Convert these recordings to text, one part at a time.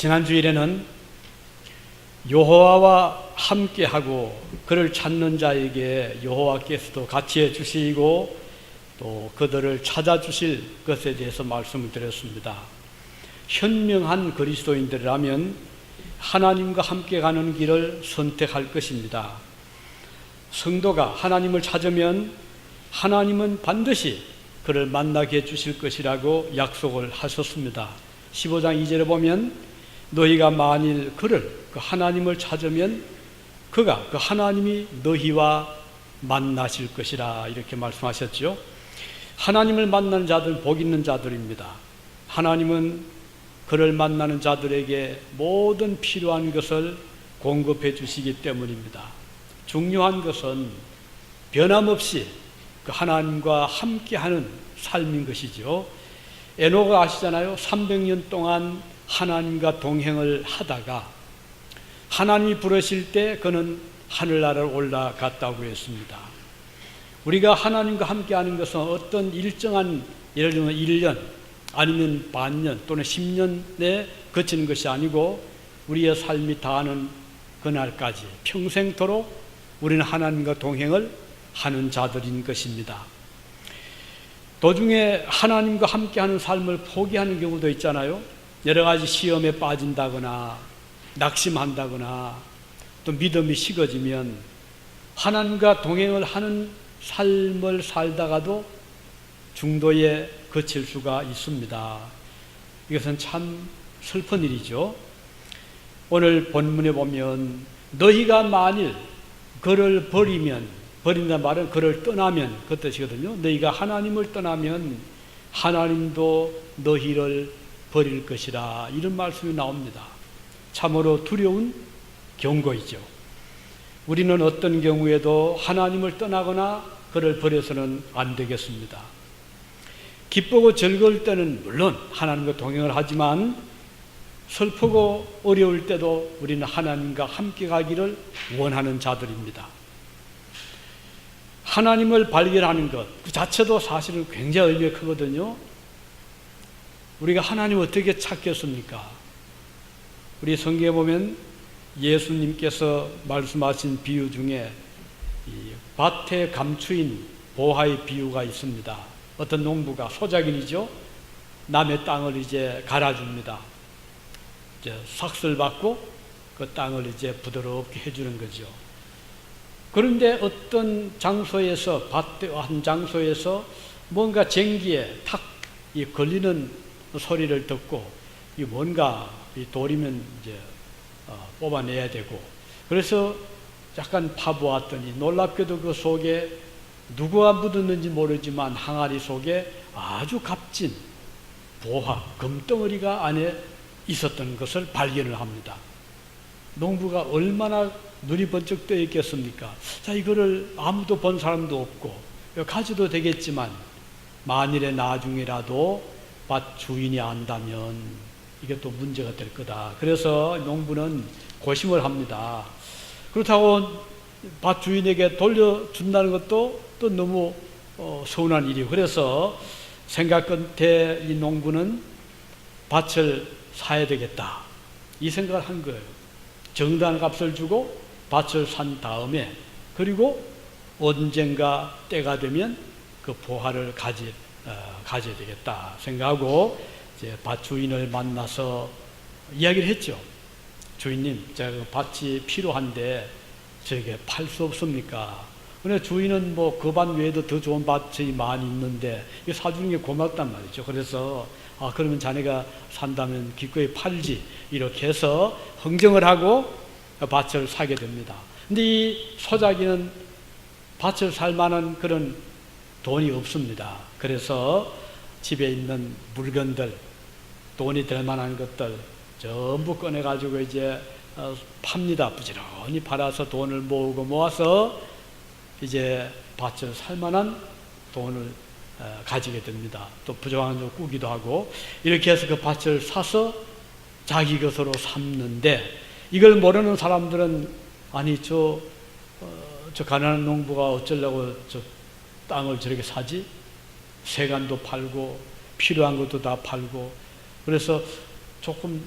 지난 주일에는 여호와와 함께하고 그를 찾는 자에게 여호와께서도 같이 해주시고 또 그들을 찾아주실 것에 대해서 말씀을 드렸습니다. 현명한 그리스도인들이라면 하나님과 함께 가는 길을 선택할 것입니다. 성도가 하나님을 찾으면 하나님은 반드시 그를 만나게 해주실 것이라고 약속을 하셨습니다. 15장 2절에 보면 너희가 만일 그를 그 하나님을 찾으면 그가 그 하나님이 너희와 만나실 것이라 이렇게 말씀하셨죠. 하나님을 만나는 자들은 복 있는 자들입니다. 하나님은 그를 만나는 자들에게 모든 필요한 것을 공급해 주시기 때문입니다. 중요한 것은 변함없이 그 하나님과 함께하는 삶인 것이죠. 에노가 아시잖아요. 300년 동안 하나님과 동행을 하다가 하나님이 부르실 때 그는 하늘나라로 올라갔다고 했습니다. 우리가 하나님과 함께하는 것은 어떤 일정한, 예를 들면 1년 아니면 반년 또는 10년에 거치는 것이 아니고 우리의 삶이 다하는 그날까지 평생토록 우리는 하나님과 동행을 하는 자들인 것입니다. 도중에 하나님과 함께하는 삶을 포기하는 경우도 있잖아요. 여러 가지 시험에 빠진다거나 낙심한다거나 또 믿음이 식어지면 하나님과 동행을 하는 삶을 살다가도 중도에 거칠 수가 있습니다. 이것은 참 슬픈 일이죠. 오늘 본문에 보면 너희가 만일 그를 버린다는 말은 그를 떠나면 그 뜻이거든요. 너희가 하나님을 떠나면 하나님도 너희를 버릴 것이라 이런 말씀이 나옵니다. 참으로 두려운 경고이죠. 우리는 어떤 경우에도 하나님을 떠나거나 그를 버려서는 안 되겠습니다. 기쁘고 즐거울 때는 물론 하나님과 동행을 하지만 슬프고 어려울 때도 우리는 하나님과 함께 가기를 원하는 자들입니다. 하나님을 발견하는 것 그 자체도 사실은 굉장히 의미가 크거든요. 우리가 하나님 어떻게 찾겠습니까? 우리 성경에 보면 예수님께서 말씀하신 비유 중에 이 밭에 감추인 보화의 비유가 있습니다. 어떤 농부가 소작인이죠. 남의 땅을 이제 갈아줍니다. 이제 삭슬 받고 그 땅을 이제 부드럽게 해주는 거죠. 그런데 어떤 장소에서 한 장소에서 뭔가 쟁기에 탁 걸리는 소리를 듣고 이 뭔가 이 돌이면 이제 뽑아내야 되고 그래서 약간 파보았더니 놀랍게도 그 속에 누구가 묻었는지 모르지만 항아리 속에 아주 값진 보화, 금덩어리가 안에 있었던 것을 발견을 합니다. 농부가 얼마나 눈이 번쩍 떠 있겠습니까? 자, 이거를 아무도 본 사람도 없고 가져도 되겠지만 만일에 나중에라도 밭 주인이 안다면 이게 또 문제가 될 거다. 그래서 농부는 고심을 합니다. 그렇다고 밭 주인에게 돌려준다는 것도 또 너무 서운한 일이고 그래서 생각 끝에 이 농부는 밭을 사야 되겠다 이 생각을 한 거예요. 정당한 값을 주고 밭을 산 다음에 그리고 언젠가 때가 되면 그 보화를 가져야 되겠다 생각하고 이제 밭 주인을 만나서 이야기를 했죠. 주인님, 제가 그 밭이 필요한데 저에게 팔 수 없습니까? 근데 주인은 뭐 그 밭 외에도 더 좋은 밭이 많이 있는데 이거 사주는 게 고맙단 말이죠. 그래서 그러면 자네가 산다면 기꺼이 팔지 이렇게 해서 흥정을 하고 밭을 사게 됩니다. 근데 이 소작이는 밭을 살 만한 그런 돈이 없습니다. 그래서 집에 있는 물건들, 돈이 될 만한 것들 전부 꺼내가지고 이제 팝니다. 부지런히 팔아서 돈을 모아서 이제 밭을 살 만한 돈을 가지게 됩니다. 또 부정한 좀 꾸기도 하고 이렇게 해서 그 밭을 사서 자기 것으로 삼는데 이걸 모르는 사람들은 아니 저 가난한 농부가 어쩌려고 저 땅을 저렇게 사지? 세간도 팔고 필요한 것도 다 팔고 그래서 조금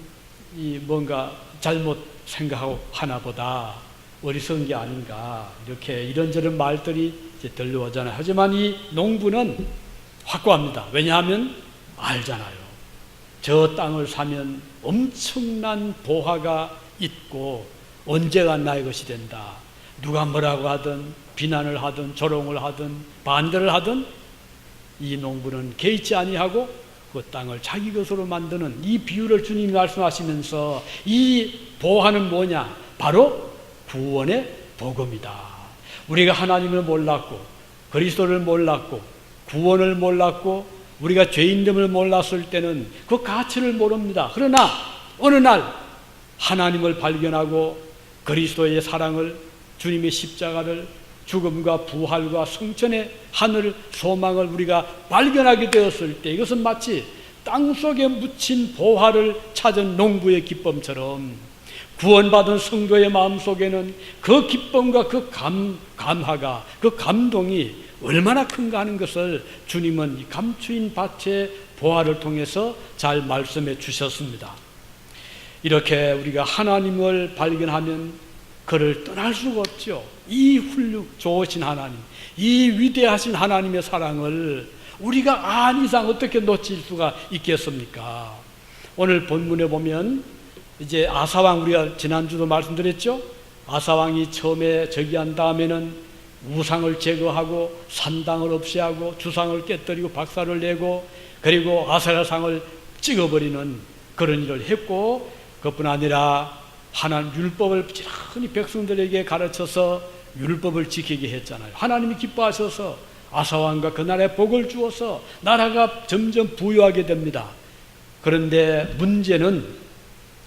뭔가 잘못 생각하고 하나 보다, 어리석은 게 아닌가, 이렇게 이런저런 말들이 이제 들려오잖아요. 하지만 이 농부는 확고합니다. 왜냐하면 알잖아요. 저 땅을 사면 엄청난 보화가 있고 언제가 나의 것이 된다. 누가 뭐라고 하든 비난을 하든 조롱을 하든 반대를 하든 이 농부는 개의치 아니하고 그 땅을 자기 것으로 만드는 이 비유를 주님이 말씀하시면서 이 보화는 뭐냐? 바로 구원의 복음이다. 우리가 하나님을 몰랐고 그리스도를 몰랐고 구원을 몰랐고 우리가 죄인됨을 몰랐을 때는 그 가치를 모릅니다. 그러나 어느 날 하나님을 발견하고 그리스도의 사랑을, 주님의 십자가를, 죽음과 부활과 성천의 하늘 소망을 우리가 발견하게 되었을 때 이것은 마치 땅속에 묻힌 보화를 찾은 농부의 기쁨처럼 구원받은 성도의 마음속에는 그 기쁨과 그 감화가, 그 감동이 얼마나 큰가 하는 것을 주님은 이 감추인 밭의 보화를 통해서 잘 말씀해 주셨습니다. 이렇게 우리가 하나님을 발견하면 그를 떠날 수가 없죠. 이 좋으신 하나님, 이 위대하신 하나님의 사랑을 우리가 안 이상 어떻게 놓칠 수가 있겠습니까? 오늘 본문에 보면 이제 아사왕, 우리가 지난주도 말씀드렸죠. 아사왕이 처음에 저기한 다음에는 우상을 제거하고 산당을 없애하고 주상을 깨뜨리고 박살을 내고 그리고 아세라상을 찍어버리는 그런 일을 했고, 그뿐 아니라 하나님 율법을 부지런히 백성들에게 가르쳐서 율법을 지키게 했잖아요. 하나님이 기뻐하셔서 아사왕과 그 나라에 복을 주어서 나라가 점점 부유하게 됩니다. 그런데 문제는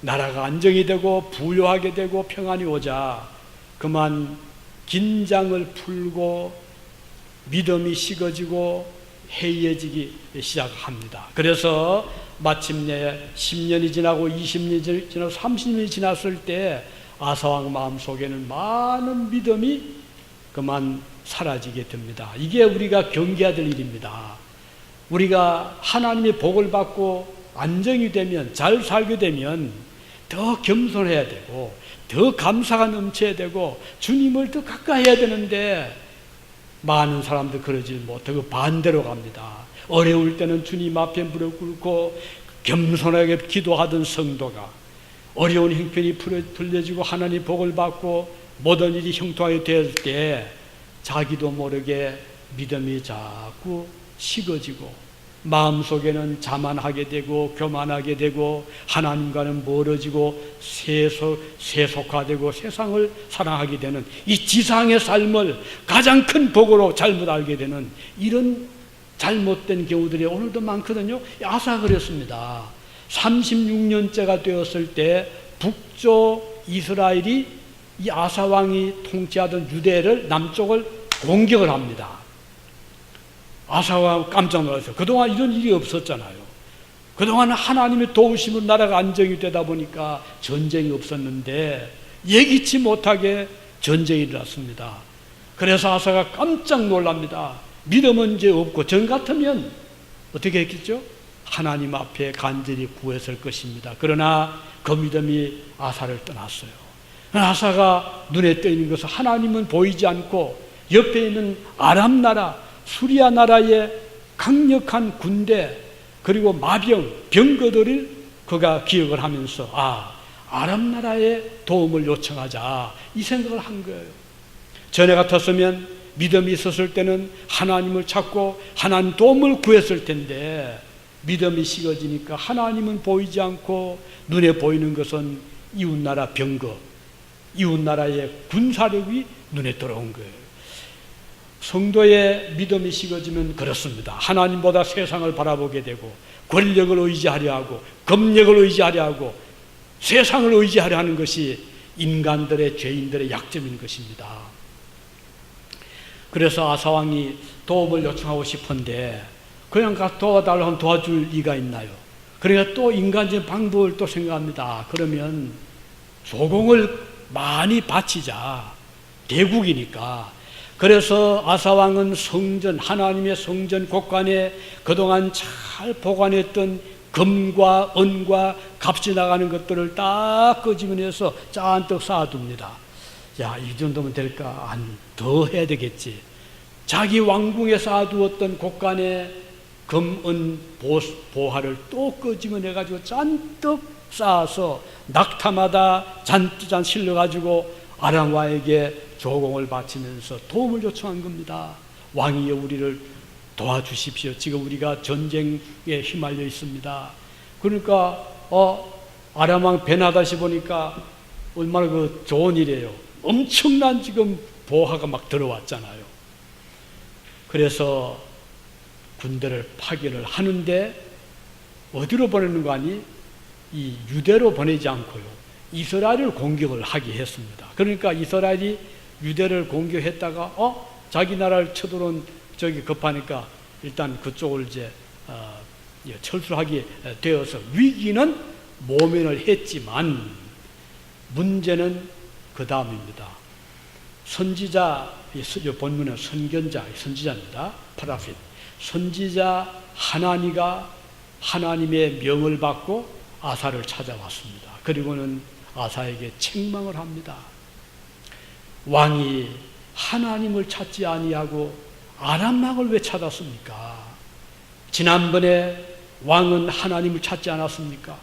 나라가 안정이 되고 부유하게 되고 평안이 오자 그만 긴장을 풀고 믿음이 식어지고 해이해지기 시작합니다. 그래서 마침내 10년이 지나고 20년이 지나고 30년이 지났을 때 아사왕 마음속에는 많은 믿음이 그만 사라지게 됩니다. 이게 우리가 경계해야 될 일입니다. 우리가 하나님의 복을 받고 안정이 되면, 잘 살게 되면 더 겸손해야 되고 더 감사가 넘쳐야 되고 주님을 더 가까이 해야 되는데 많은 사람들 그러지 못하고 반대로 갑니다. 어려울 때는 주님 앞에 무릎 꿇고 겸손하게 기도하던 성도가 어려운 형편이 풀려지고 하나님 복을 받고 모든 일이 형통하게 될 때 자기도 모르게 믿음이 자꾸 식어지고 마음속에는 자만하게 되고 교만하게 되고 하나님과는 멀어지고 세속화되고 세상을 사랑하게 되는 이 지상의 삶을 가장 큰 복으로 잘못 알게 되는 이런 잘못된 경우들이 오늘도 많거든요. 아사가 그랬습니다. 36년째가 되었을 때 북쪽 이스라엘이 이 아사왕이 통치하던 유대를 남쪽을 공격을 합니다. 아사가 깜짝 놀랐어요. 그동안 이런 일이 없었잖아요. 그동안 하나님의 도우심으로 나라가 안정이 되다 보니까 전쟁이 없었는데 예기치 못하게 전쟁이 일어났습니다. 그래서 아사가 깜짝 놀랍니다. 믿음은 이제 없고 전 같으면 어떻게 했겠죠? 하나님 앞에 간절히 구했을 것입니다. 그러나 그 믿음이 아사를 떠났어요. 아사가 눈에 띄는 것은 하나님은 보이지 않고 옆에 있는 아람 나라, 수리아 나라의 강력한 군대 그리고 마병, 병거들을 그가 기억을 하면서 아람 나라의 도움을 요청하자 이 생각을 한 거예요. 전에 같았으면 믿음이 있었을 때는 하나님을 찾고 하나님 도움을 구했을 텐데 믿음이 식어지니까 하나님은 보이지 않고 눈에 보이는 것은 이웃나라 병거, 이웃나라의 군사력이 눈에 들어온 거예요. 성도의 믿음이 식어지면 그렇습니다. 하나님보다 세상을 바라보게 되고 권력을 의지하려 하고 검력을 의지하려 하고 세상을 의지하려 하는 것이 인간들의 죄인들의 약점인 것입니다. 그래서 아사왕이 도움을 요청하고 싶은데 그냥 가서 도와달라고 하면 도와줄 리가 있나요? 그러니까 또 인간적인 방법을 또 생각합니다. 그러면 조공을 많이 바치자. 대국이니까. 그래서 아사왕은 성전, 하나님의 성전 곳간에 그동안 잘 보관했던 금과 은과 값이 나가는 것들을 딱 끄집어내서 잔뜩 쌓아둡니다. 야, 이 정도면 될까? 더 해야 되겠지. 자기 왕궁에 쌓아두었던 곳간에 금, 은, 보화를 또 끄집어내가지고 잔뜩 쌓아서 낙타마다 잔뜩 실려가지고 아람 왕에게 조공을 바치면서 도움을 요청한 겁니다. 왕이여, 우리를 도와주십시오. 지금 우리가 전쟁에 휘말려 있습니다. 그러니까 아람 왕 베나다시 보니까 얼마나 그 좋은 일이에요. 엄청난 지금 보화가 막 들어왔잖아요. 그래서 군대를 파견을 하는데 어디로 보내는 거 아니? 이 유대로 보내지 않고요, 이스라엘을 공격을 하게 했습니다. 그러니까 이스라엘이 유대를 공격했다가 자기 나라를 쳐들어온 저기 급하니까 일단 그쪽을 이제 철수하게 되어서 위기는 모면을 했지만 문제는 그 다음입니다. 선지자, 본문은 선지자입니다. 프라핏. 선지자 하나니가 하나님의 명을 받고 아사를 찾아왔습니다. 그리고는 아사에게 책망을 합니다. 왕이 하나님을 찾지 아니하고 아람 왕을 왜 찾았습니까? 지난번에 왕은 하나님을 찾지 않았습니까?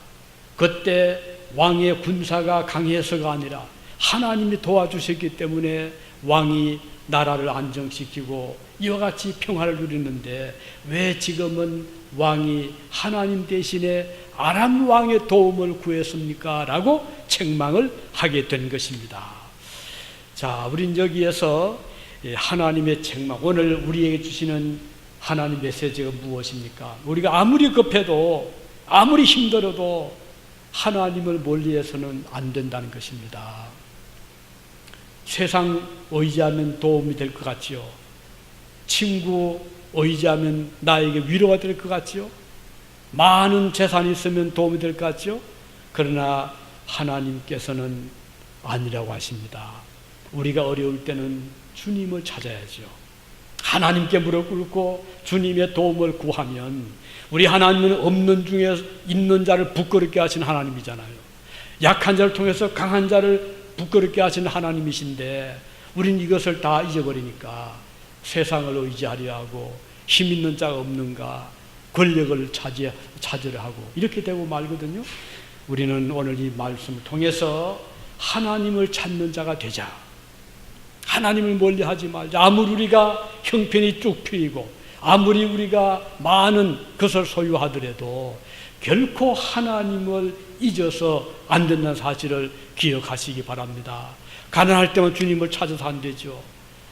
그때 왕의 군사가 강해서가 아니라 하나님이 도와주셨기 때문에 왕이 나라를 안정시키고 이와 같이 평화를 누리는데 왜 지금은 왕이 하나님 대신에 아람 왕의 도움을 구했습니까? 라고 책망을 하게 된 것입니다. 자, 우린 여기에서 하나님의 책망, 오늘 우리에게 주시는 하나님 메시지가 무엇입니까? 우리가 아무리 급해도 아무리 힘들어도 하나님을 멀리해서는 안 된다는 것입니다. 세상 의지하면 도움이 될 것 같지요. 친구 의지하면 나에게 위로가 될 것 같지요. 많은 재산이 있으면 도움이 될 것 같지요. 그러나 하나님께서는 아니라고 하십니다. 우리가 어려울 때는 주님을 찾아야죠. 하나님께 무릎 꿇고 주님의 도움을 구하면, 우리 하나님은 없는 중에 있는 자를 부끄럽게 하신 하나님이잖아요. 약한 자를 통해서 강한 자를 부끄럽게 하시는 하나님이신데 우린 이것을 다 잊어버리니까 세상을 의지하려 하고 힘 있는 자가 없는가, 권력을 찾으려 하고 이렇게 되고 말거든요. 우리는 오늘 이 말씀을 통해서 하나님을 찾는 자가 되자. 하나님을 멀리하지 말자. 아무리 우리가 형편이 쭉 트이고 아무리 우리가 많은 것을 소유하더라도 결코 하나님을 잊어서 안 된다는 사실을 기억하시기 바랍니다. 가난할 때만 주님을 찾아서 안 되죠.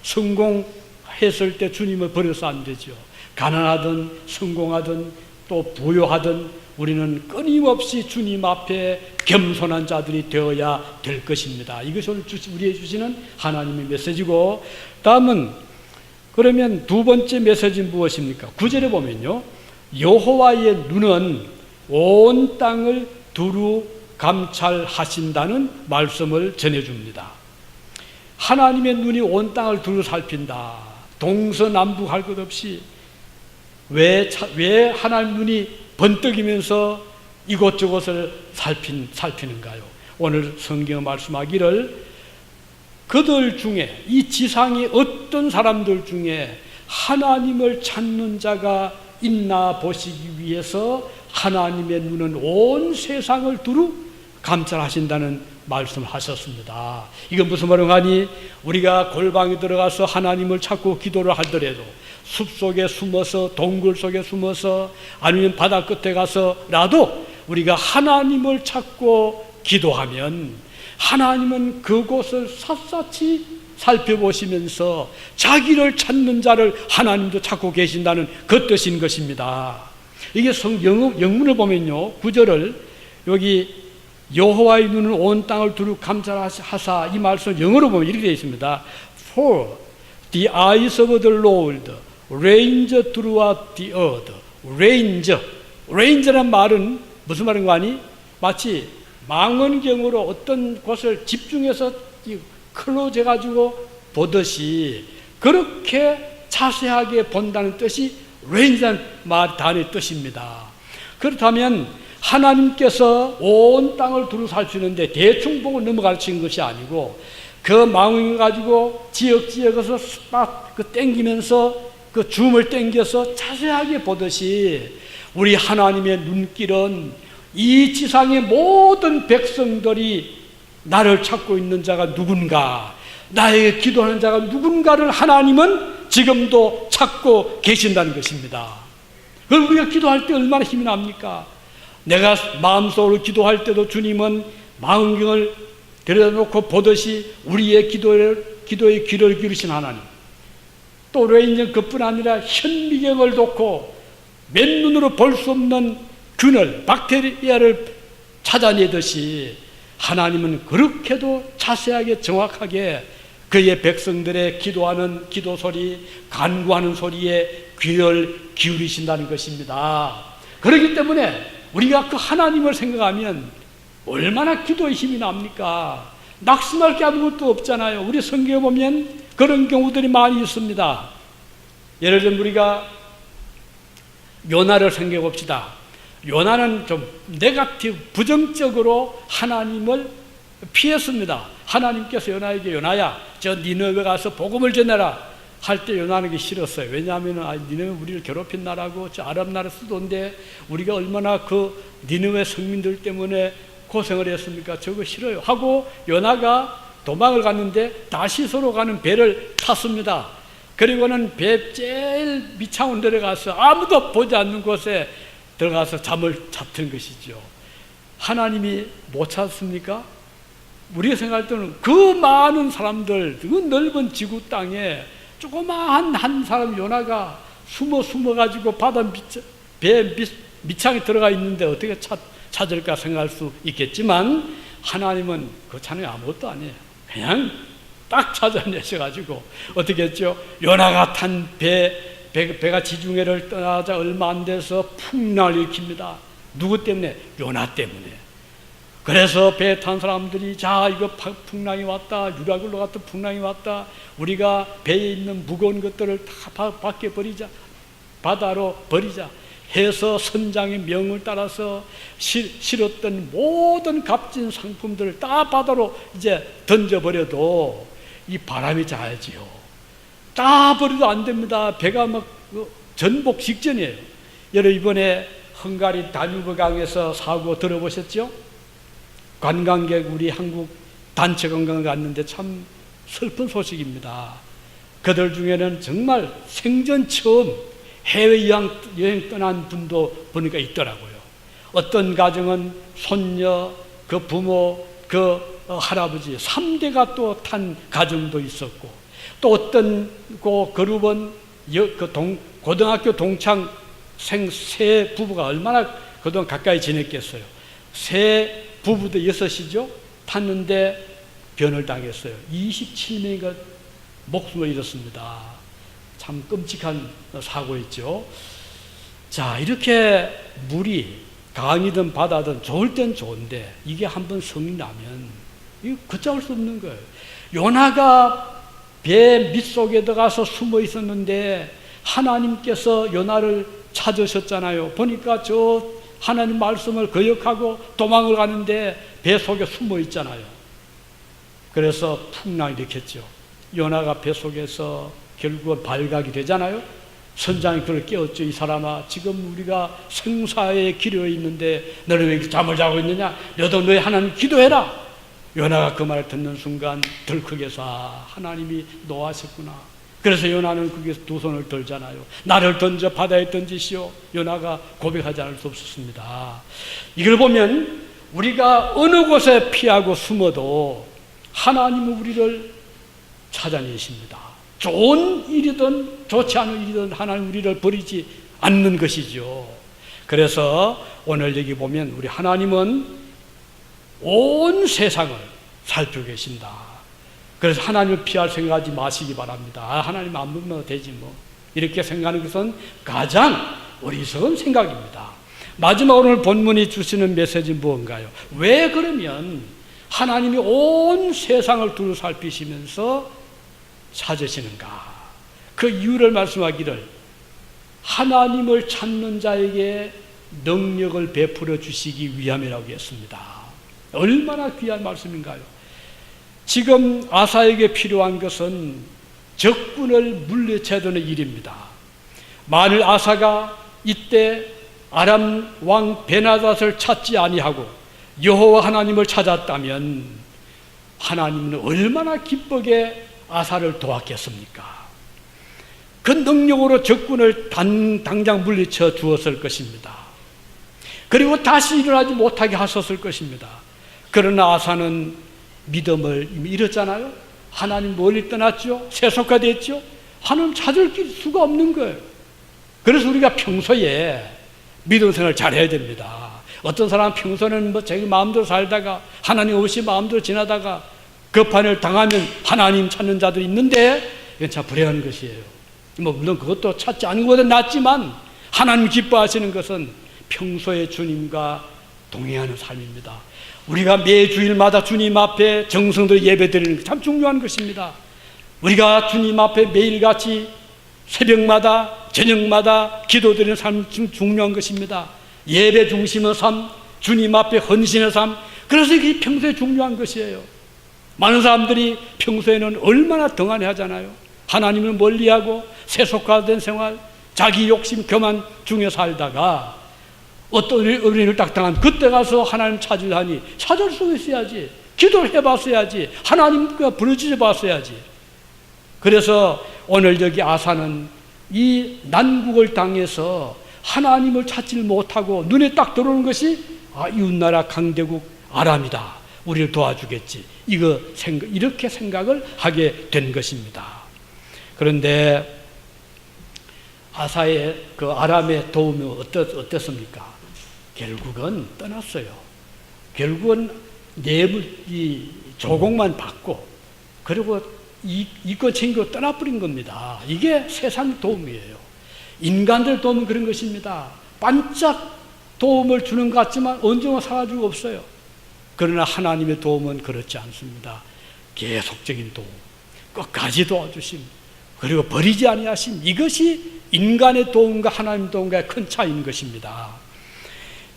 성공했을 때 주님을 버려서 안 되죠. 가난하든 성공하든 또 부유하든 우리는 끊임없이 주님 앞에 겸손한 자들이 되어야 될 것입니다. 이것이 오늘 우리에게 주시는 하나님의 메시지고, 다음은 그러면 두 번째 메시지는 무엇입니까? 9절에 보면요, 여호와의 눈은 온 땅을 두루 감찰하신다는 말씀을 전해줍니다. 하나님의 눈이 온 땅을 두루 살핀다. 동서남북 할 것 없이 왜 하나님 눈이 번뜩이면서 이곳저곳을 살피는가요? 오늘 성경 말씀하기를 그들 중에, 이 지상의 어떤 사람들 중에 하나님을 찾는 자가 있나 보시기 위해서 하나님의 눈은 온 세상을 두루 감찰하신다는 말씀을 하셨습니다. 이건 무슨 말인가 하니, 우리가 골방에 들어가서 하나님을 찾고 기도를 하더라도 숲속에 숨어서, 동굴 속에 숨어서, 아니면 바다 끝에 가서라도 우리가 하나님을 찾고 기도하면 하나님은 그곳을 샅샅이 살펴보시면서 자기를 찾는 자를 하나님도 찾고 계신다는 그 뜻인 것입니다. 이게 영문을 보면요, 9절을 여기 여호와의 눈은 온 땅을 두루 감찰하사, 이 말씀을 영어로 보면 이렇게 되어 있습니다. For the eyes of the Lord range throughout the earth. range란 말은 무슨 말인가 하니, 마치 망원경으로 어떤 곳을 집중해서 클로즈 해가지고 보듯이 그렇게 자세하게 본다는 뜻이 range란 단어의 뜻입니다. 그렇다면 하나님께서 온 땅을 두루살피는데 대충 보고 넘어가르치는 것이 아니고 그 망원경 가지고 지역에서 땡기면서 그 줌을 땡겨서 자세하게 보듯이 우리 하나님의 눈길은 이 지상의 모든 백성들이 나를 찾고 있는 자가 누군가, 나에게 기도하는 자가 누군가를 하나님은 지금도 찾고 계신다는 것입니다. 그럼 우리가 기도할 때 얼마나 힘이 납니까? 내가 마음속으로 기도할 때도 주님은 망원경을 들여놓고 보듯이 우리의 기도에 귀를 기울이신 하나님, 또 레인전 그뿐 아니라 현미경을 놓고 맨눈으로 볼 수 없는 균을, 박테리아를 찾아내듯이 하나님은 그렇게도 자세하게 정확하게 그의 백성들의 기도하는 기도 소리, 간구하는 소리에 귀를 기울이신다는 것입니다. 그렇기 때문에 우리가 그 하나님을 생각하면 얼마나 기도에 힘이 납니까? 낙심할 게 아무것도 없잖아요. 우리 성경에 보면 그런 경우들이 많이 있습니다. 예를 들면 우리가 요나를 생각해 봅시다. 요나는 좀 네거티브, 부정적으로 하나님을 피했습니다. 하나님께서 요나에게 요나야, 저 니느웨 가서 복음을 전해라 할 때 요나는 게 싫었어요. 왜냐하면 니느웨 우리를 괴롭힌 나라고 저 아랍 나라 수도인데 우리가 얼마나 그 니느웨 성민들 때문에 고생을 했습니까? 저거 싫어요 하고 요나가 도망을 갔는데 다시서로 가는 배를 탔습니다. 그리고는 배 제일 밑창으로 내려가서 아무도 보지 않는 곳에 들어가서 잠을 잡는 것이죠. 하나님이 못 찾습니까? 우리가 생각할 때는 그 많은 사람들, 그 넓은 지구 땅에 조그마한 한 사람 요나가 숨어가지고 배 밑창에 들어가 있는데 어떻게 찾을까 생각할 수 있겠지만 하나님은 그 찬에 아무것도 아니에요. 그냥 딱 찾아내셔가지고 어떻게 했죠? 요나가 탄 배가 지중해를 떠나자 얼마 안 돼서 풍랑을 일으킵니다. 누구 때문에? 요나 때문에. 그래서 배에 탄 사람들이 자 이거 풍랑이 왔다, 유라굴로 같은 풍랑이 왔다, 우리가 배에 있는 무거운 것들을 다 밖에 버리자, 바다로 버리자 해서 선장의 명을 따라서 실었던 모든 값진 상품들을 다 바다로 이제 던져버려도 이 바람이 자야지요. 다 버려도 안 됩니다. 배가 막 전복 직전이에요. 여러분 이번에 헝가리 다뉴브 강에서 사고 들어보셨죠? 관광객 우리 한국 단체 관광을 갔는데 참 슬픈 소식입니다. 그들 중에는 정말 생전 처음 해외여행 떠난 분도 보니까 있더라고요. 어떤 가정은 손녀, 그 부모, 그 할아버지 3대가 또 탄 가정도 있었고, 또 어떤 그 그룹은 고등학교 동창생 세 부부가 얼마나 그동안 가까이 지냈겠어요. 세 부부도 6이죠. 탔는데 변을 당했어요. 27명이 목숨을 잃었습니다. 참 끔찍한 사고였죠. 자, 이렇게 물이 강이든 바다든 좋을 땐 좋은데 이게 한번 성이 나면 이거 걷잡을 수 없는 거예요. 요나가 배 밑속에 들어가서 숨어 있었는데 하나님께서 요나를 찾으셨잖아요. 보니까 저 하나님 말씀을 거역하고 도망을 가는데 배 속에 숨어 있잖아요. 그래서 풍랑이 일으켰죠. 요나가 배 속에서 결국은 발각이 되잖아요. 선장이 그를 깨웠죠. 이 사람아, 지금 우리가 생사에 기르어 있는데 너는 왜 잠을 자고 있느냐? 너도 너의 하나님 기도해라. 요나가 그 말을 듣는 순간 덜컥해서 하나님이 노하셨구나. 그래서 요나는 거기서 두 손을 들잖아요. 나를 던져 바다에 던지시오. 요나가 고백하지 않을 수 없었습니다. 이걸 보면 우리가 어느 곳에 피하고 숨어도 하나님은 우리를 찾아내십니다. 좋은 일이든 좋지 않은 일이든 하나님 우리를 버리지 않는 것이죠. 그래서 오늘 여기 보면 우리 하나님은 온 세상을 살피고 계신다. 그래서 하나님을 피할 생각하지 마시기 바랍니다. 하나님 안 보면 되지 뭐. 이렇게 생각하는 것은 가장 어리석은 생각입니다. 마지막 오늘 본문이 주시는 메시지는 무언가요? 왜 그러면 하나님이 온 세상을 두루 살피시면서 찾으시는가? 그 이유를 말씀하기를 하나님을 찾는 자에게 능력을 베풀어 주시기 위함이라고 했습니다. 얼마나 귀한 말씀인가요? 지금 아사에게 필요한 것은 적군을 물리쳐야 되는 일입니다. 만일 아사가 이때 아람 왕 베나닷을 찾지 아니하고 여호와 하나님을 찾았다면 하나님은 얼마나 기쁘게 아사를 도왔겠습니까? 그 능력으로 적군을 당장 물리쳐 주었을 것입니다. 그리고 다시 일어나지 못하게 하셨을 것입니다. 그러나 아사는 믿음을 이미 잃었잖아요. 하나님 멀리 떠났죠. 세속화됐죠. 하나님 찾을 수가 없는 거예요. 그래서 우리가 평소에 믿음 생활을 잘해야 됩니다. 어떤 사람은 평소에는 자기 마음대로 살다가 하나님 없이 마음대로 지나다가 급한 일 당하면 하나님 찾는 자들이 있는데 이건 참 불행한 것이에요. 물론 그것도 찾지 않은 것보다 낫지만 하나님 기뻐하시는 것은 평소에 주님과 동행하는 삶입니다. 우리가 매 주일마다 주님 앞에 정성들을 예배드리는 게 참 중요한 것입니다. 우리가 주님 앞에 매일같이 새벽마다 저녁마다 기도드리는 삶이 중요한 것입니다. 예배 중심의 삶, 주님 앞에 헌신의 삶, 그래서 이게 평소에 중요한 것이에요. 많은 사람들이 평소에는 얼마나 등한해 하잖아요. 하나님을 멀리하고 세속화된 생활, 자기 욕심 교만 중에 살다가 어떤 어린이를 딱 당하면 그때 가서 하나님 찾으려니 찾을 수 있어야지. 기도를 해봤어야지. 하나님과 부르짖어 봤어야지. 그래서 오늘 여기 아사는 이 난국을 당해서 하나님을 찾지 못하고 눈에 딱 들어오는 것이 이웃나라 강대국 아람이다. 우리를 도와주겠지. 이렇게 생각을 하게 된 것입니다. 그런데 아사의 그 아람의 도움이 어땠습니까? 결국은 떠났어요. 결국은 이 조공만 받고 그리고 이권 챙기고 떠나버린 겁니다. 이게 세상 도움이에요. 인간들 도움은 그런 것입니다. 반짝 도움을 주는 것 같지만 언젠가 사라지고 없어요. 그러나 하나님의 도움은 그렇지 않습니다. 계속적인 도움, 끝까지 도와주심, 그리고 버리지 아니하심, 이것이 인간의 도움과 하나님의 도움과의 큰 차이인 것입니다.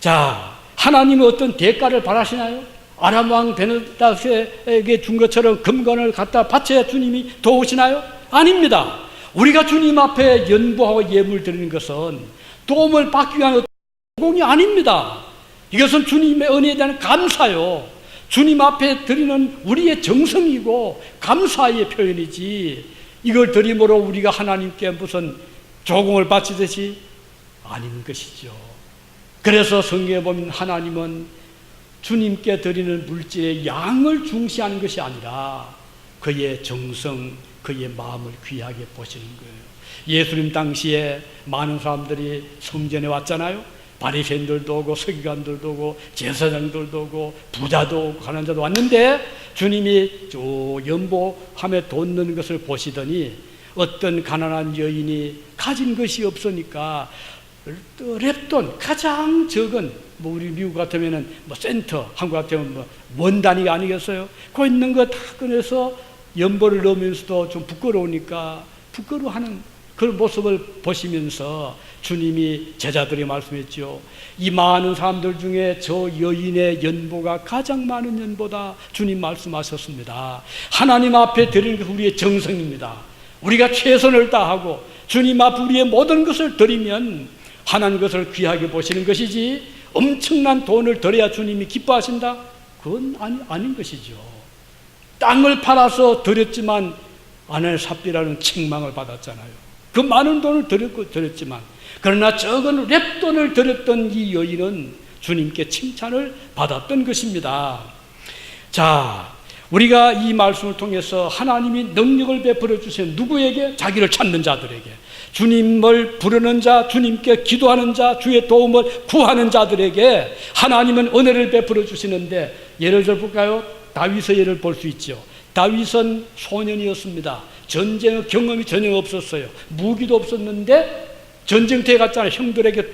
자, 하나님은 어떤 대가를 바라시나요? 아람 왕 베나닷에게 준 것처럼 금관을 갖다 바쳐야 주님이 도우시나요? 아닙니다. 우리가 주님 앞에 연보하고 예물 드리는 것은 도움을 받기 위한 공이 아닙니다. 이것은 주님의 은혜에 대한 감사요. 주님 앞에 드리는 우리의 정성이고 감사의 표현이지, 이걸 드림으로 우리가 하나님께 무슨 조공을 바치듯이 아닌 것이죠. 그래서 성경에 보면 하나님은 주님께 드리는 물질의 양을 중시하는 것이 아니라 그의 정성, 그의 마음을 귀하게 보시는 거예요. 예수님 당시에 많은 사람들이 성전에 왔잖아요. 바리새인들도 오고 서기관들도 오고 제사장들도 오고 부자도 오고 가난자도 왔는데 주님이 연보함에 돈 넣는 것을 보시더니 어떤 가난한 여인이 가진 것이 없으니까 랩돈, 가장 적은, 우리 미국 같으면은 센터, 한국 같으면 원 단위가 아니겠어요? 그 있는 거 다 꺼내서 연보를 넣으면서도 좀 부끄러우니까 부끄러워하는 그런 모습을 보시면서 주님이 제자들이 말씀했죠. 이 많은 사람들 중에 저 여인의 연보가 가장 많은 연보다. 주님 말씀하셨습니다. 하나님 앞에 드리는 것이 우리의 정성입니다. 우리가 최선을 다하고 주님 앞에 우리의 모든 것을 드리면 하나님 것을 귀하게 보시는 것이지, 엄청난 돈을 드려야 주님이 기뻐하신다? 그건 아닌 것이죠. 땅을 팔아서 드렸지만 아내의 삽비라는 책망을 받았잖아요. 그 많은 돈을 드렸지만, 그러나 적은 랩돈을 드렸던 이 여인은 주님께 칭찬을 받았던 것입니다. 자, 우리가 이 말씀을 통해서 하나님이 능력을 베풀어 주신 누구에게? 자기를 찾는 자들에게, 주님을 부르는 자, 주님께 기도하는 자, 주의 도움을 구하는 자들에게 하나님은 은혜를 베풀어 주시는데, 예를 들어 볼까요? 다윗의 예를 볼 수 있죠. 다윗은 소년이었습니다. 전쟁의 경험이 전혀 없었어요. 무기도 없었는데 전쟁터에 갔잖아요. 형들에게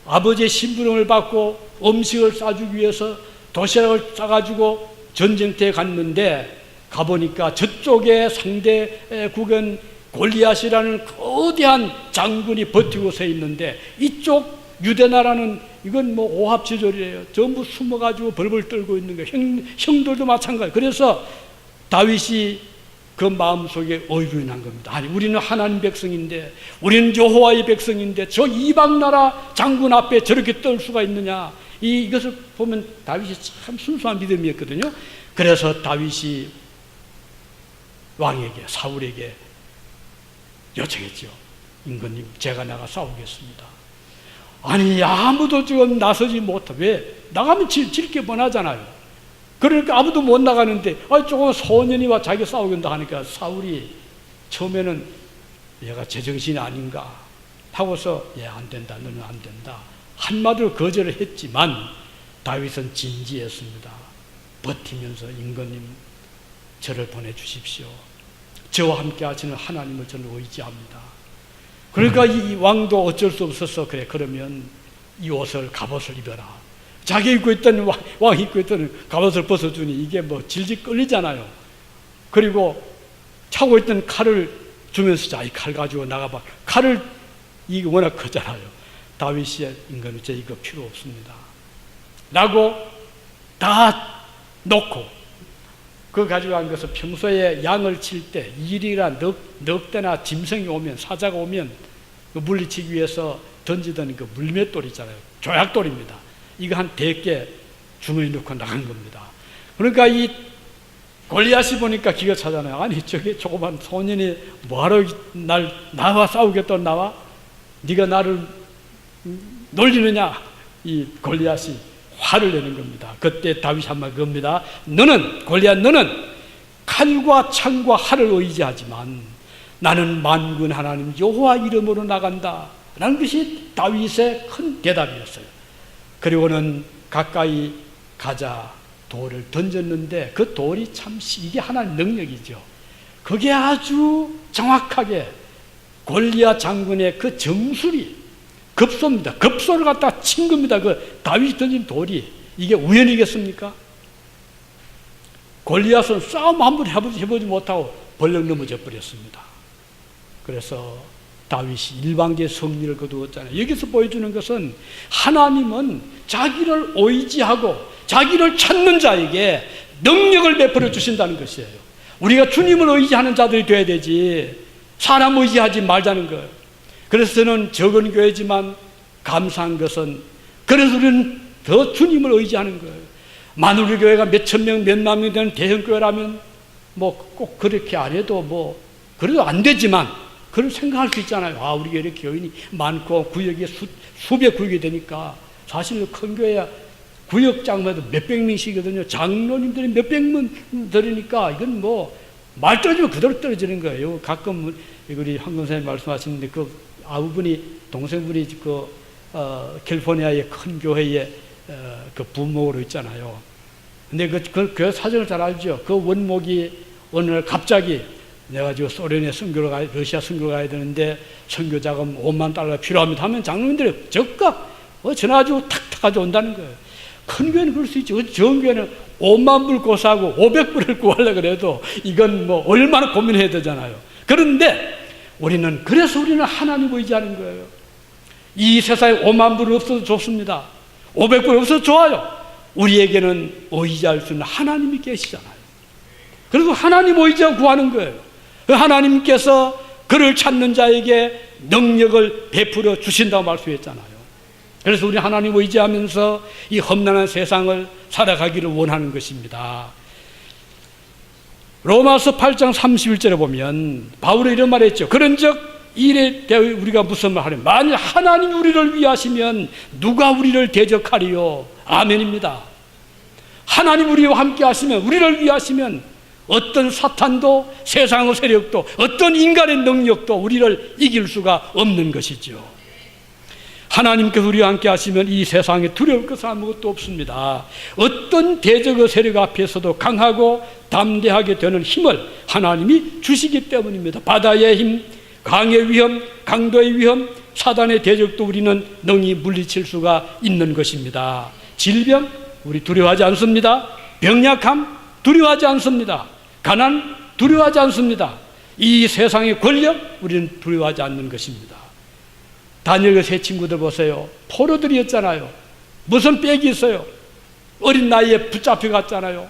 아버지의 심부름을 받고 음식을 싸주기 위해서 도시락을 싸가지고 전쟁터에 갔는데, 가보니까 저쪽에 상대국은 골리앗이라는 거대한 장군이 버티고 서 있는데 이쪽 유대 나라는 이건 뭐 오합지졸이에요. 전부 숨어가지고 벌벌 떨고 있는 거예요. 형들도 마찬가지. 그래서 다윗이 그 마음속에 의문이 난 겁니다. 아니, 우리는 하나님 백성인데, 우리는 여호와의 백성인데 저 이방 나라 장군 앞에 저렇게 떨 수가 있느냐. 이것을 보면 다윗이 참 순수한 믿음이었거든요. 그래서 다윗이 왕에게, 사울에게 요청했죠. 임금님, 제가 나가 싸우겠습니다. 아니, 아무도 지금 나서지 못해. 왜? 나가면 질 게 뻔하잖아요. 그러니까 아무도 못 나가는데, 조금 소년이 와 자기 싸우겠다 하니까 사울이 처음에는 얘가 제정신이 아닌가 하고서, 안 된다, 너는 안 된다. 한마디로 거절을 했지만 다윗은 진지했습니다. 버티면서, 임금님, 저를 보내주십시오. 저와 함께 하시는 하나님을 저는 의지합니다. 그러니까 이 왕도 어쩔 수 없어서, 그래, 그러면 이 옷을, 갑옷을 입어라. 자기 입고 있던, 왕이 입고 있던 갑옷을 벗어주니 이게 뭐 질질 끌리잖아요. 그리고 차고 있던 칼을 주면서, 자, 이 칼 가지고 나가봐. 칼을, 이게 워낙 크잖아요. 다윗이, 임금님, 저 이거 필요 없습니다 라고 다 놓고, 그거 가지고 간 것을 평소에 양을 칠 때 일이나 넉 대나 짐승이 오면, 사자가 오면 그 물리치기 위해서 던지던 그 물맷돌 있잖아요. 조약돌입니다. 이거 한 100개 주머니 넣고 나간 겁니다. 그러니까 이 골리앗이 보니까 기가 차잖아요. 아니, 저게 조그만 소년이 뭐하러 나와 싸우겠다고 나와? 네가 나를 놀리느냐? 이 골리앗이 화를 내는 겁니다. 그때 다윗이 한 말 겁니다. 너는, 골리앗, 너는 칼과 창과 활을 의지하지만 나는 만군 하나님 여호와 이름으로 나간다 라는 것이 다윗의 큰 대답이었어요. 그리고는 가까이 가자 돌을 던졌는데, 그 돌이 참, 이게 하나님 능력이죠. 그게 아주 정확하게 골리앗 장군의 그 정수리, 급소입니다. 급소를 갖다 친 겁니다. 그 다윗이 던진 돌이. 이게 우연이겠습니까? 골리앗은 싸움 한 번 해보지 못하고 벌렁 넘어져 버렸습니다. 그래서 다윗이 일방계의 승리를 거두었잖아요. 여기서 보여주는 것은 하나님은 자기를 의지하고 자기를 찾는 자에게 능력을 베풀어 주신다는 것이에요. 우리가 주님을 의지하는 자들이 돼야 되지, 사람 의지하지 말자는 거예요. 그래서 저는 적은 교회지만 감사한 것은, 그래서 우리는 더 주님을 의지하는 거예요. 만우리 교회가 몇천 명, 몇만 명 되는 대형 교회라면 뭐 꼭 그렇게 안 해도 뭐 그래도 안 되지만, 그런 생각할 수 있잖아요. 아, 우리 교회 교인이 많고 구역이 수백 구역이 되니까, 사실 큰 교회야 구역장마다 몇백 명씩이거든요. 장로님들이 몇백 명 들으니까 이건 뭐 말 떨어지면 그대로 떨어지는 거예요. 가끔 우리 황금사님 말씀하시는데, 그 아우분이, 동생분이 캘리포니아의 큰 교회에 그 부목으로 있잖아요. 근데 그 교회 사정을 잘 알죠. 그 원목이 어느 날 갑자기, 내가 지금 소련에 러시아 선교를 가야 되는데 선교 자금 $50,000 필요합니다 하면 장로님들이 적극 전화가지고 탁탁 가져온다는 거예요. 큰 교회는 그럴 수 있죠. 적은 교회는 50,000불 고사하고 500불을 구하려고 그래도 이건 뭐 얼마나 고민해야 되잖아요. 그런데 그래서 우리는 하나님 의지하는 거예요. 이 세상에 50,000불 없어도 좋습니다. 500불 없어도 좋아요. 우리에게는 의지할 수 있는 하나님이 계시잖아요. 그리고 하나님 의지하고 구하는 거예요. 하나님께서 그를 찾는 자에게 능력을 베풀어 주신다고 말씀했잖아요. 그래서 우리 하나님 의지하면서 이 험난한 세상을 살아가기를 원하는 것입니다. 로마서 8장 31절에 보면 바울이 이런 말을 했죠. 그런즉 이에 대해 우리가 무슨 말 하려면, 만일 하나님이 우리를 위하시면 누가 우리를 대적하리요? 아멘입니다. 하나님 우리와 함께 하시면, 우리를 위하시면 어떤 사탄도, 세상의 세력도, 어떤 인간의 능력도 우리를 이길 수가 없는 것이죠. 하나님께서 우리와 함께 하시면 이 세상에 두려울 것은 아무것도 없습니다. 어떤 대적의 세력 앞에서도 강하고 담대하게 되는 힘을 하나님이 주시기 때문입니다. 바다의 힘, 강의 위험, 강도의 위험, 사단의 대적도 우리는 능히 물리칠 수가 있는 것입니다. 질병, 우리 두려워하지 않습니다. 병약함, 두려워하지 않습니다. 가난, 두려워하지 않습니다. 이 세상의 권력, 우리는 두려워하지 않는 것입니다. 다니엘과 세 친구들 보세요. 포로들이었잖아요. 무슨 빽이 있어요? 어린 나이에 붙잡혀 갔잖아요.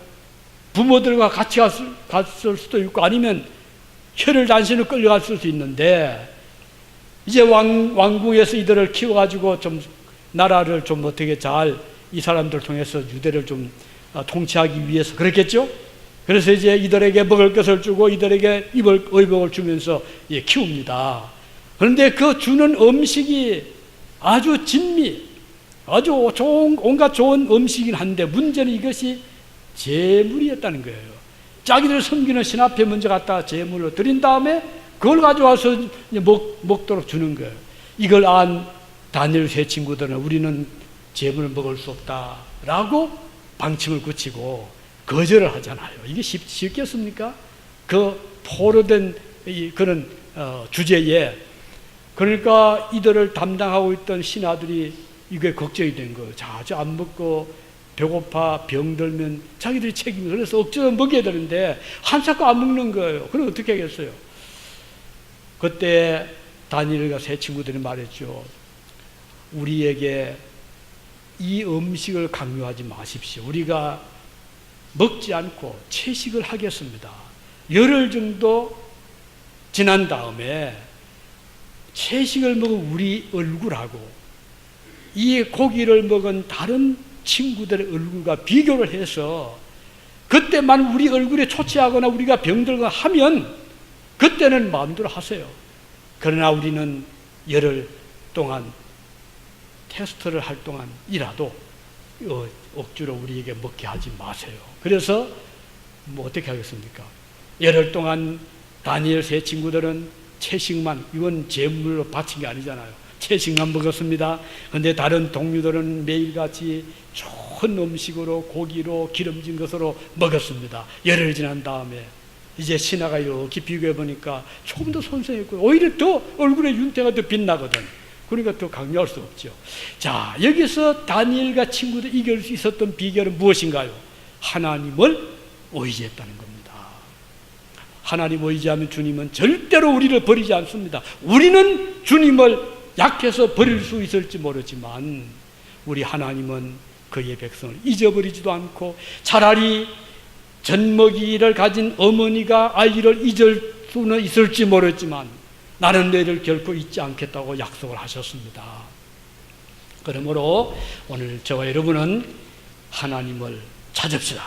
부모들과 같이 갔을 수도 있고 아니면 혀를 단신으로 끌려갔을 수 있는데 이제 왕궁에서 이들을 키워가지고 좀 나라를 좀 어떻게 잘 이 사람들 통해서 유대를 좀 통치하기 위해서 그랬겠죠? 그래서 이제 이들에게 먹을 것을 주고 이들에게 입을 의복을 주면서 키웁니다. 그런데 그 주는 음식이 아주 진미, 아주 좋은, 온갖 좋은 음식이긴 한데 문제는 이것이 제물이었다는 거예요. 자기들 섬기는 신 앞에 먼저 갖다 제물로 드린 다음에 그걸 가져와서 먹도록 주는 거예요. 이걸 안 다니엘 세 친구들은 우리는 제물을 먹을 수 없다라고 방침을 굳히고 거절을 하잖아요. 이게 쉽겠습니까? 그 포로된 그런 주제에 그러니까 이들을 담당하고 있던 신하들이 이게 걱정이 된 거예요. 자주 안 먹고 배고파 병들면 자기들이 책임을 그래서 억지로 먹여야 되는데 한사코 안 먹는 거예요. 그럼 어떻게 하겠어요? 그때 다니엘과 세 친구들이 말했죠. 우리에게 이 음식을 강요하지 마십시오. 우리가 먹지 않고 채식을 하겠습니다. 열흘 정도 지난 다음에 채식을 먹은 우리 얼굴하고 이 고기를 먹은 다른 친구들의 얼굴과 비교를 해서 그때만 우리 얼굴에 초췌하거나 우리가 병들거나 하면 그때는 마음대로 하세요. 그러나 우리는 열흘 동안 테스트를 할 동안이라도 억지로 우리에게 먹게 하지 마세요. 그래서 뭐 어떻게 하겠습니까? 열흘 동안 다니엘 세 친구들은 채식만, 이건 제물로 바친 게 아니잖아요. 채식만 먹었습니다. 그런데 다른 동료들은 매일같이 좋은 음식으로 고기로 기름진 것으로 먹었습니다. 열흘 지난 다음에 이제 신하가 이렇게 비교해 보니까 조금 더 손색했고 오히려 더 얼굴에 윤태가 더 빛나거든. 그러니까 더 강요할 수 없죠. 자, 여기서 다니엘과 친구들 이길 수 있었던 비결은 무엇인가요? 하나님을 의지했다는 겁니다. 하나님 의지하면 주님은 절대로 우리를 버리지 않습니다. 우리는 주님을 약해서 버릴 수 있을지 모르지만 우리 하나님은 그의 백성을 잊어버리지도 않고 차라리 젖먹이를 가진 어머니가 아이를 잊을 수는 있을지 모르지만 나는 너희를 결코 잊지 않겠다고 약속을 하셨습니다. 그러므로 오늘 저와 여러분은 하나님을 찾읍시다.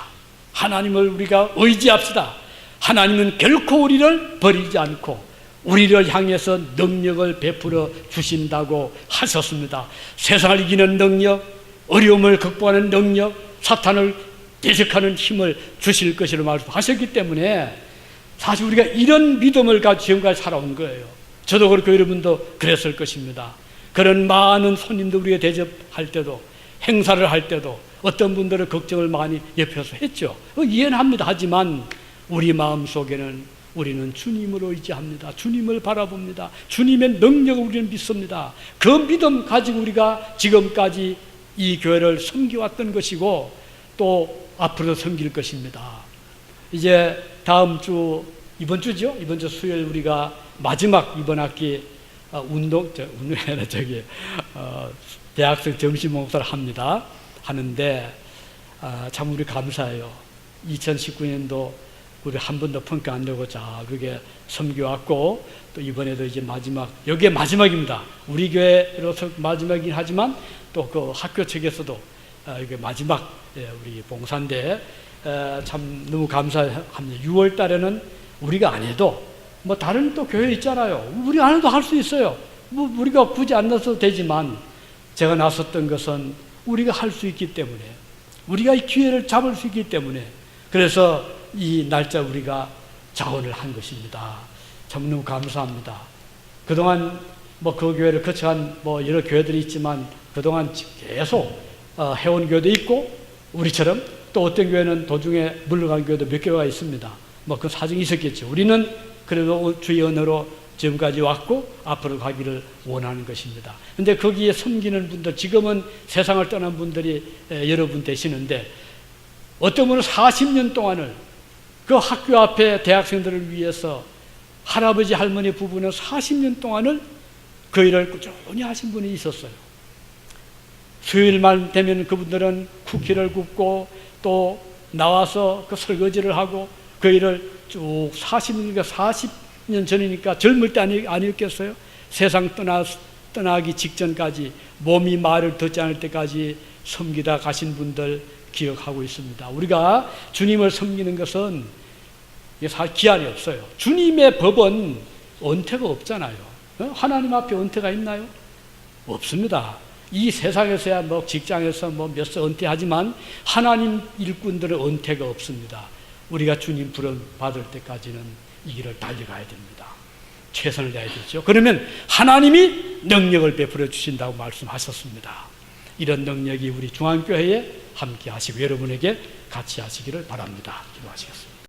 하나님을 우리가 의지합시다. 하나님은 결코 우리를 버리지 않고 우리를 향해서 능력을 베풀어 주신다고 하셨습니다. 세상을 이기는 능력, 어려움을 극복하는 능력, 사탄을 대적하는 힘을 주실 것이라고 말씀하셨기 때문에 사실 우리가 이런 믿음을 가지고 지금까지 살아온 거예요. 저도 그렇고 여러분도 그랬을 것입니다. 그런 많은 손님들 우리가 대접할 때도 행사를 할 때도 어떤 분들은 걱정을 많이 옆에서 했죠. 이해는 합니다. 하지만 우리 마음속에는 우리는 주님을 의지합니다. 주님을 바라봅니다. 주님의 능력을 우리는 믿습니다. 그 믿음 가지고 우리가 지금까지 이 교회를 섬겨왔던 것이고 또 앞으로도 섬길 것입니다. 이제 다음 주 이번 주죠? 이번 주 수요일 우리가 마지막 이번 학기 대학생 점심 봉사를 하는데 참 우리 감사해요. 2019년도 우리 한 번도 평가 안 되고 자 그게 섬겨왔고 또 이번에도 이제 마지막 여기에 마지막입니다. 우리 교회로서 마지막이긴 하지만 또 그 학교 측에서도 이게 마지막 우리 봉사인데 참 너무 감사합니다. 6월 달에는 우리가 안 해도 뭐 다른 또 교회 있잖아요. 우리 안 해도 할 수 있어요. 뭐 우리가 굳이 안 나서도 되지만 제가 나섰던 것은 우리가 할 수 있기 때문에 우리가 이 기회를 잡을 수 있기 때문에 그래서 이 날짜 우리가 자원을 한 것입니다. 참 너무 감사합니다. 그동안 뭐 그 교회를 거쳐간 뭐 여러 교회들이 있지만 그동안 계속 해온 교회도 있고 우리처럼 또 어떤 교회는 도중에 물러간 교회도 몇 개가 있습니다. 뭐 그 사정이 있었겠죠. 우리는 그래도 주의 은혜로 지금까지 왔고 앞으로 가기를 원하는 것입니다. 그런데 거기에 섬기는 분들 지금은 세상을 떠난 분들이 여러분 되시는데 어떤 분은 40년 동안을 그 학교 앞에 대학생들을 위해서 할아버지 할머니 부부는 40년 동안을 그 일을 꾸준히 하신 분이 있었어요. 수요일만 되면 그분들은 쿠키를 굽고 또 나와서 그 설거지를 하고 그 일을 쭉 40년 전이니까 젊을 때 아니었겠어요? 세상 떠나기 직전까지 몸이 말을 듣지 않을 때까지 섬기다 가신 분들 기억하고 있습니다. 우리가 주님을 섬기는 것은 기한이 없어요. 주님의 법은 은퇴가 없잖아요. 하나님 앞에 은퇴가 있나요? 없습니다. 이 세상에서야 뭐 직장에서 뭐 몇 세 은퇴하지만 하나님 일꾼들은 은퇴가 없습니다. 우리가 주님 부름 받을 때까지는 이 길을 달려가야 됩니다. 최선을 다해야 되죠. 그러면 하나님이 능력을 베풀어 주신다고 말씀하셨습니다. 이런 능력이 우리 중앙교회에 함께 하시고 여러분에게 같이 하시기를 바랍니다. 기도하시겠습니다.